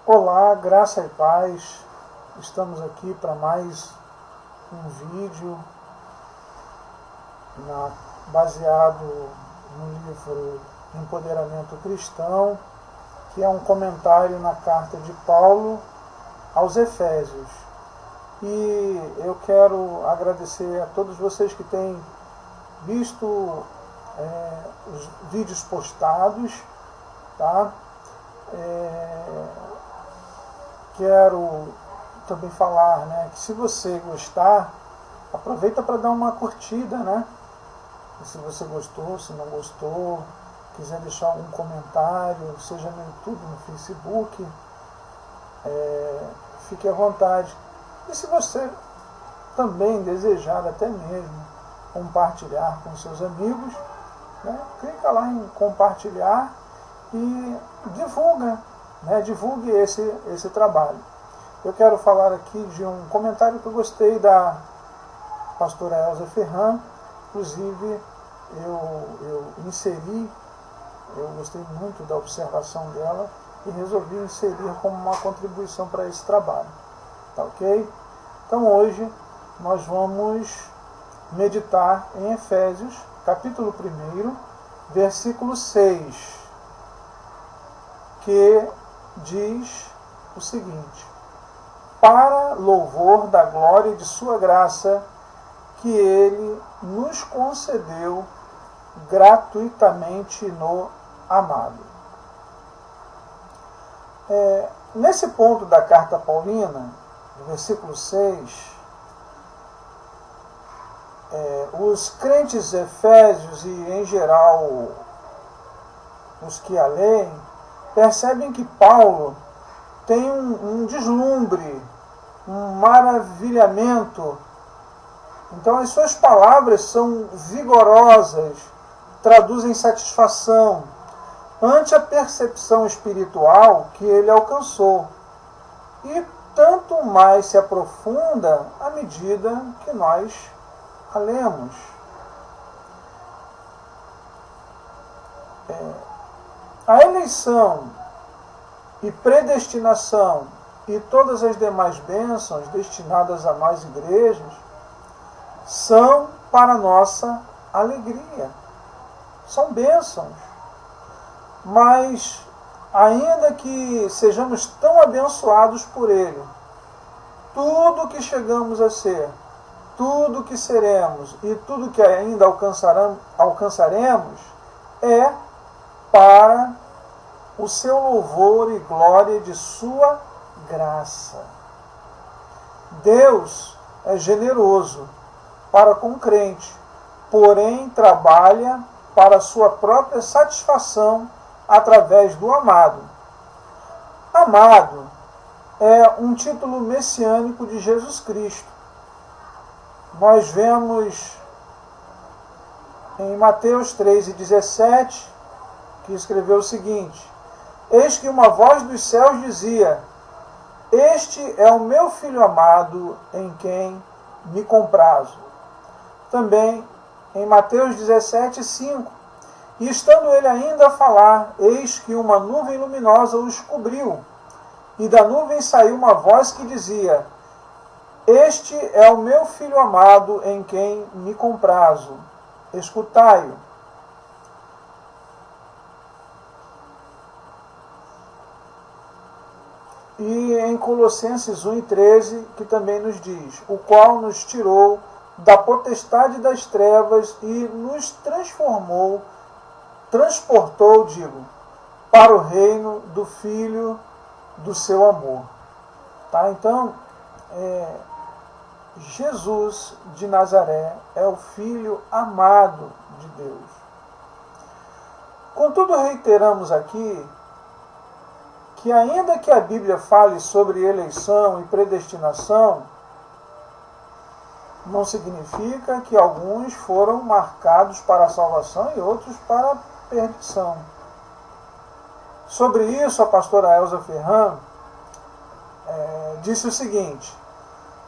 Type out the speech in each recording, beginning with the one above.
Olá, graça e paz. Estamos aqui para mais um vídeo baseado no livro Empoderamento Cristão, que é um comentário na carta de Paulo aos Efésios. E eu quero agradecer a todos vocês que têm visto os vídeos postados, tá? Quero também falar, que se você gostar, aproveita para dar uma curtida, Se você gostou, se não gostou, quiser deixar algum comentário, seja no YouTube, no Facebook, fique à vontade. E se você também desejar até mesmo compartilhar com seus amigos, clica lá em compartilhar e divulgue esse trabalho. Eu quero falar aqui de um comentário que eu gostei da pastora Elza Ferran. Inclusive eu gostei muito da observação dela e resolvi inserir como uma contribuição para esse trabalho. Tá ok? Então hoje nós vamos meditar em Efésios, capítulo 1, versículo 6, que diz o seguinte: para louvor da glória de sua graça, que ele nos concedeu gratuitamente no amado. Nesse ponto da carta paulina, no versículo 6, os crentes efésios e, em geral, os que a leem, percebem que Paulo tem um deslumbre, um maravilhamento. Então as suas palavras são vigorosas, traduzem satisfação ante a percepção espiritual que ele alcançou. E tanto mais se aprofunda à medida que nós a lemos. A eleição e predestinação e todas as demais bênçãos destinadas a nós igrejas são para nossa alegria. São bênçãos. Mas, ainda que sejamos tão abençoados por Ele, tudo que chegamos a ser, tudo que seremos e tudo que ainda alcançaremos é para o seu louvor e glória de sua graça. Deus é generoso para com o crente, porém trabalha para a sua própria satisfação através do amado. Amado é um título messiânico de Jesus Cristo. Nós vemos em Mateus 3,17, que escreveu o seguinte: eis que uma voz dos céus dizia: este é o meu filho amado, em quem me comprazo. Também em Mateus 17,5, e estando ele ainda a falar, eis que uma nuvem luminosa os cobriu, e da nuvem saiu uma voz que dizia: este é o meu filho amado, em quem me comprazo, escutai-o. E em Colossenses 1,13, que também nos diz: o qual nos tirou da potestade das trevas e nos transportou, para o reino do Filho do seu amor. Tá? Então, Jesus de Nazaré é o Filho amado de Deus. Contudo, reiteramos aqui que, ainda que a Bíblia fale sobre eleição e predestinação, não significa que alguns foram marcados para a salvação e outros para a perdição. Sobre isso, a pastora Elza Ferran disse o seguinte: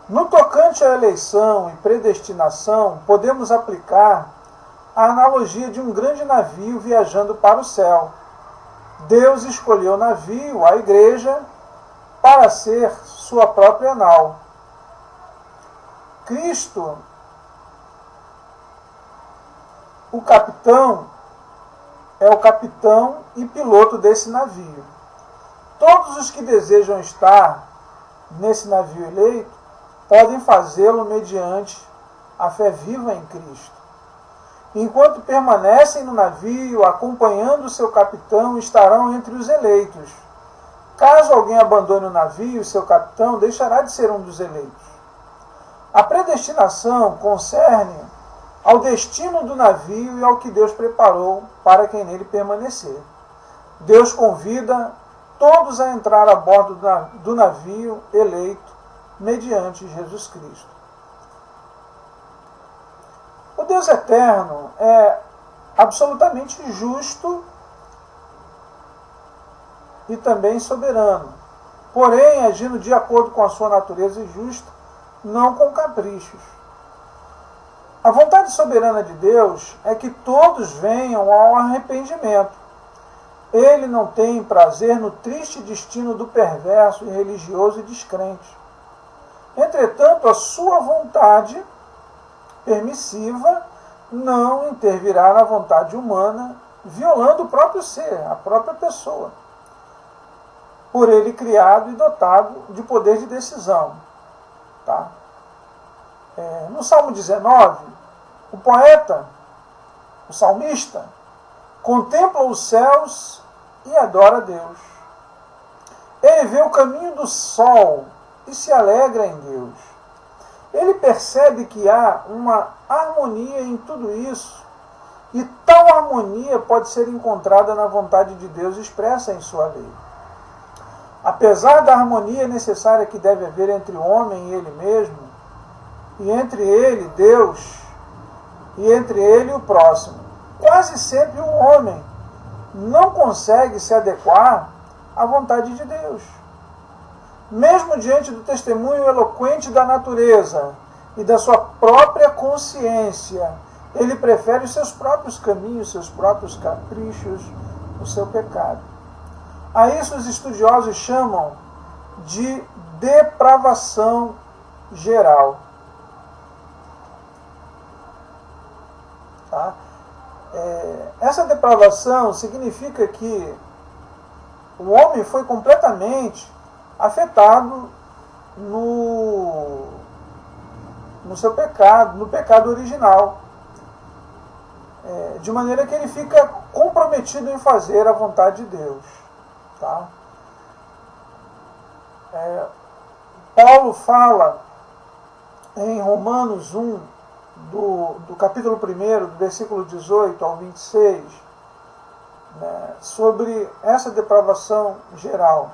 no tocante à eleição e predestinação, podemos aplicar a analogia de um grande navio viajando para o céu. Deus escolheu o navio, a igreja, para ser sua própria nau. Cristo, o capitão, é o capitão e piloto desse navio. Todos os que desejam estar nesse navio eleito podem fazê-lo mediante a fé viva em Cristo. Enquanto permanecem no navio, acompanhando o seu capitão, estarão entre os eleitos. Caso alguém abandone o navio, seu capitão deixará de ser um dos eleitos. A predestinação concerne ao destino do navio e ao que Deus preparou para quem nele permanecer. Deus convida todos a entrar a bordo do navio eleito mediante Jesus Cristo. O Deus eterno é absolutamente justo e também soberano, porém agindo de acordo com a sua natureza justa, não com caprichos. A vontade soberana de Deus é que todos venham ao arrependimento. Ele não tem prazer no triste destino do perverso, irreligioso e descrente. Entretanto, a sua vontade permissiva não intervirá na vontade humana, violando o próprio ser, a própria pessoa, por ele criado e dotado de poder de decisão. Tá? No Salmo 19, o poeta, o salmista, contempla os céus e adora a Deus. Ele vê o caminho do sol e se alegra em Deus. Ele percebe que há uma harmonia em tudo isso, e tal harmonia pode ser encontrada na vontade de Deus expressa em sua lei. Apesar da harmonia necessária que deve haver entre o homem e ele mesmo, e entre ele, Deus, e entre ele e o próximo, quase sempre o homem não consegue se adequar à vontade de Deus. Mesmo diante do testemunho eloquente da natureza e da sua própria consciência, ele prefere os seus próprios caminhos, seus próprios caprichos, o seu pecado. A isso os estudiosos chamam de depravação geral. Tá? Essa depravação significa que o homem foi completamente afetado no seu pecado, no pecado original, de maneira que ele fica comprometido em fazer a vontade de Deus. Tá? Paulo fala em Romanos 1, do capítulo 1, do versículo 18 ao 26, né, sobre essa depravação geral.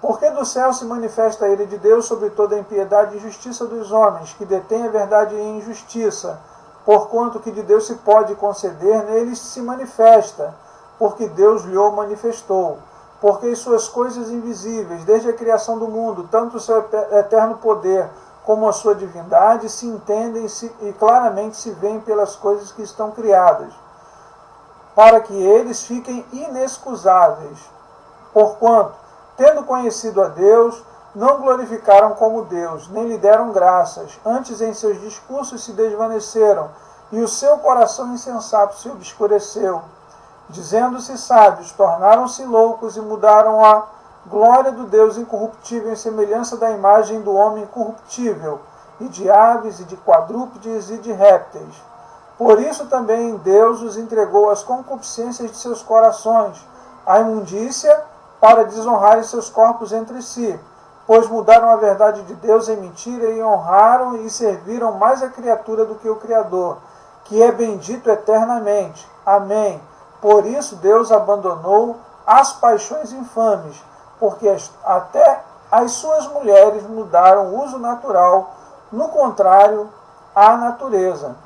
Porque do céu se manifesta a ira de Deus sobre toda a impiedade e injustiça dos homens, que detêm a verdade em injustiça, porquanto que de Deus se pode conceder, neles se manifesta, porque Deus lhe o manifestou. Porque as suas coisas invisíveis, desde a criação do mundo, tanto o seu eterno poder como a sua divindade, se entendem e claramente se veem pelas coisas que estão criadas, para que eles fiquem inexcusáveis, porquanto, tendo conhecido a Deus, não glorificaram como Deus, nem lhe deram graças, antes em seus discursos se desvaneceram, e o seu coração insensato se obscureceu. Dizendo-se sábios, tornaram-se loucos e mudaram a glória do Deus incorruptível em semelhança da imagem do homem corruptível, e de aves, e de quadrúpedes, e de répteis. Por isso também Deus os entregou às concupiscências de seus corações, à imundícia, para desonrarem seus corpos entre si, pois mudaram a verdade de Deus em mentira e honraram e serviram mais a criatura do que o Criador, que é bendito eternamente. Amém. Por isso Deus abandonou as paixões infames, porque até as suas mulheres mudaram o uso natural, no contrário à natureza.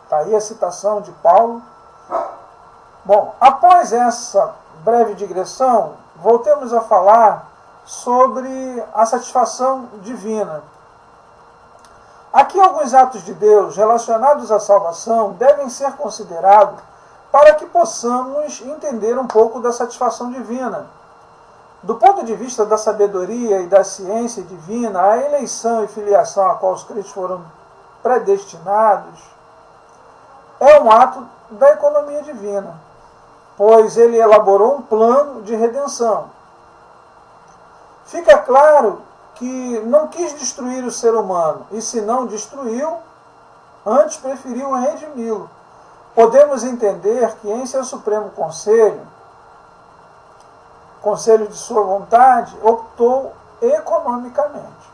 Está aí a citação de Paulo. Bom, após essa breve digressão, voltemos a falar sobre a satisfação divina. Aqui alguns atos de Deus relacionados à salvação devem ser considerados para que possamos entender um pouco da satisfação divina. Do ponto de vista da sabedoria e da ciência divina, a eleição e filiação a qual os crentes foram predestinados é um ato da economia divina, pois ele elaborou um plano de redenção. Fica claro que não quis destruir o ser humano, e se não destruiu, antes preferiu redimi-lo. Podemos entender que em seu supremo conselho de sua vontade, optou economicamente.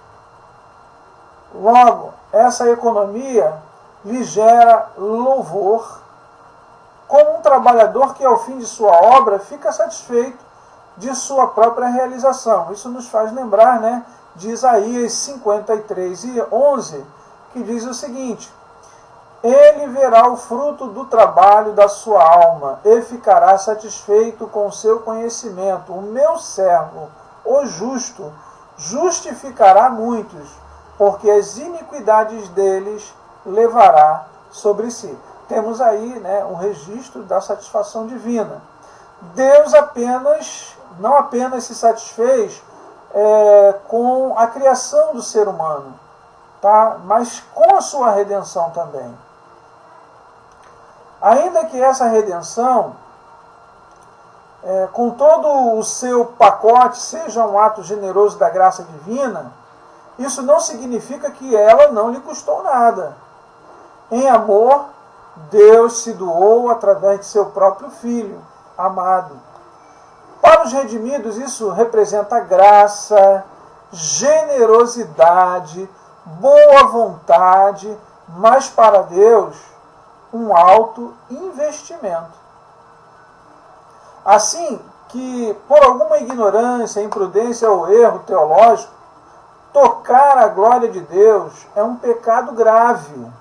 Logo, essa economia lhe gera louvor, como um trabalhador que ao fim de sua obra fica satisfeito de sua própria realização. Isso nos faz lembrar, de Isaías 53:11, que diz o seguinte: ele verá o fruto do trabalho da sua alma e ficará satisfeito com o seu conhecimento. O meu servo, o justo, justificará muitos, porque as iniquidades deles levará sobre si. Temos aí um registro da satisfação divina. Deus não apenas se satisfez com a criação do ser humano, mas com a sua redenção também. Ainda que essa redenção, com todo o seu pacote, seja um ato generoso da graça divina, isso não significa que ela não lhe custou nada. Em amor, Deus se doou através de seu próprio Filho amado. Para os redimidos, isso representa graça, generosidade, boa vontade, mas para Deus, um alto investimento. Assim que, por alguma ignorância, imprudência ou erro teológico, tocar a glória de Deus é um pecado grave.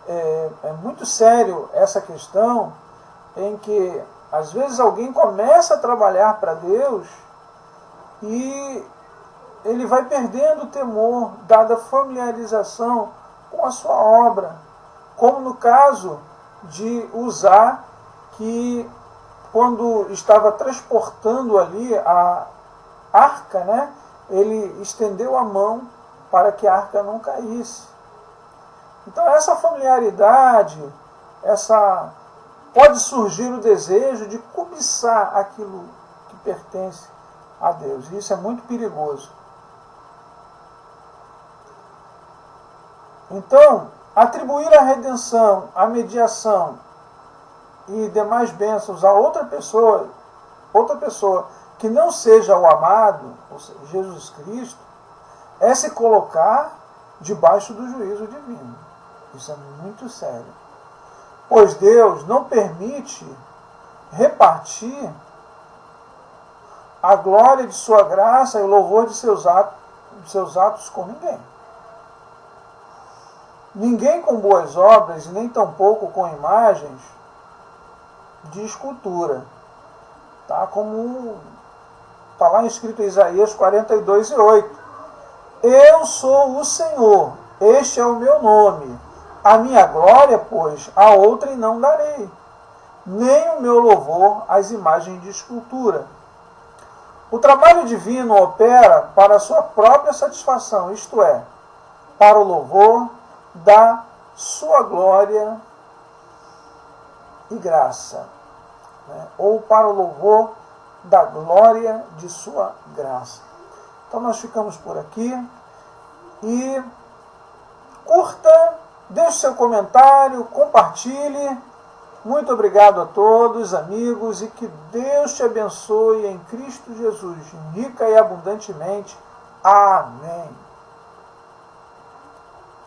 É muito sério essa questão em que, às vezes, alguém começa a trabalhar para Deus e ele vai perdendo o temor, dada a familiarização com a sua obra. Como no caso de Uzá, que quando estava transportando ali a arca, ele estendeu a mão para que a arca não caísse. Então essa familiaridade, pode surgir o desejo de cobiçar aquilo que pertence a Deus. E isso é muito perigoso. Então, atribuir a redenção, a mediação e demais bênçãos a outra pessoa que não seja o amado, ou seja, Jesus Cristo, é se colocar debaixo do juízo divino. Isso é muito sério. Pois Deus não permite repartir a glória de sua graça e o louvor de seus atos com ninguém. Ninguém com boas obras, e nem tampouco com imagens de escultura. Como está lá escrito em Isaías 42:8. Eu sou o Senhor, este é o meu nome. A minha glória, pois, a outrem não darei, nem o meu louvor às imagens de escultura. O trabalho divino opera para a sua própria satisfação, isto é, para o louvor da sua glória e graça, ou para o louvor da glória de sua graça. Então nós ficamos por aqui e curta, deixe seu comentário, compartilhe. Muito obrigado a todos, amigos, e que Deus te abençoe em Cristo Jesus, rica e abundantemente. Amém.